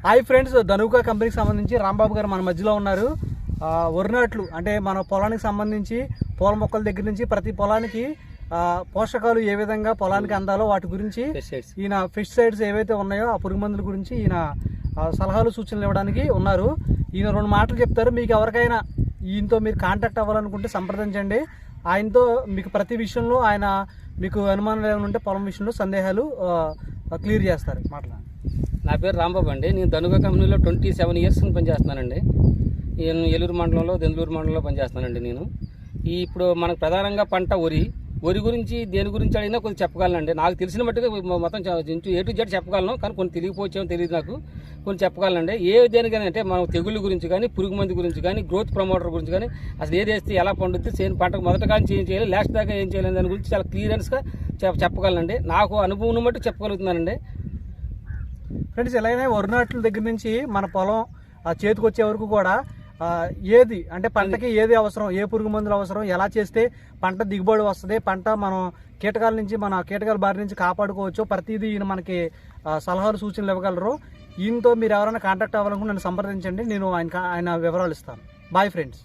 Hi friends, Dhanuka కంపెనీకి సంబంధించి రాంబాబు గారు మన మధ్యలో ఉన్నారు. వరినాట్లు అంటే మన పొలానికి సంబంధించి పూల మొక్కల దగ్గర నుంచి ప్రతి పొలానికి పోషకాలు ఏ విధంగా పొలానికి అందాలో వాటి గురించి ఈయన పెస్టిసైడ్స్ ఏవైతే ఉన్నాయో ఆ పురుగు మందుల గురించి ఈయన సలహాలు సూచనలు ఇవ్వడానికి ఉన్నారు. ఈయన 2 మాటలు చెప్తారు. మీకు ఎవరికైనా ఈయనతో మీరు కాంటాక్ట్ అవ్వాలనుకుంటే సంప్రదించండి. ఆయనతో మీకు ప్రతి విషయంలో ఆయన మీకు అనుమానాలు ఏమైనా ఉంటే పొలం విషయంలో సందేహాలు క్లియర్ చేస్తారు. మాట్లాడండి. నా పేరు రాంబాబు అండి. నేను ధనుకా కంపెనీలో 27 ఇయర్స్ పనిచేస్తున్నానండి. నేను ఏలూరు మండలంలో దెందులూరు మండలంలో పనిచేస్తున్నానండి. నేను ఇప్పుడు మనకు ప్రధానంగా పంట వరి గురించి దేని గురించి అడిగినా కొంచెం చెప్పగలనండి. నాకు తెలిసిన మట్టుగా మొత్తం A to Z చెప్పగలను, కానీ కొన్ని తెలియకపోవచ్చేమో తెలియదు. నాకు కొన్ని చెప్పగలనండి. దేనికైనా అంటే మనం తెగుళ్ళ గురించి కానీ, పురుగు మంది గురించి కానీ, గ్రోత్ ప్రమోటర్ గురించి కానీ, అసలు ఏది వేస్తే ఎలా పండుద్ది, పంటకు మొదటగా ఏం చేయాలి, లాస్ట్ దాకా ఏం చేయాలి దాని గురించి చాలా క్లియరెన్స్గా చెప్పగలనండి. నాకు అనుభవం మట్టు చెప్పగలుగుతున్నానండి. ఫ్రెండ్స్, ఎలాగైనా వరినాట్ల దగ్గర నుంచి మన పొలం చేతికి వచ్చే వరకు కూడా ఏది అంటే పంటకి ఏది అవసరం, ఏ పురుగు మందులు అవసరం, ఎలా చేస్తే పంట దిగుబడి వస్తుంది, పంట మనం కీటకాల బారి నుంచి కాపాడుకోవచ్చు, ప్రతిదీ ఈయన మనకి సలహాలు సూచనలు ఇవ్వగలరు. ఈయనతో మీరు ఎవరైనా కాంటాక్ట్ అవ్వాలనుకుంటే నన్ను సంప్రదించండి. నేను ఆయన వివరాలు ఇస్తాను. Boy friends.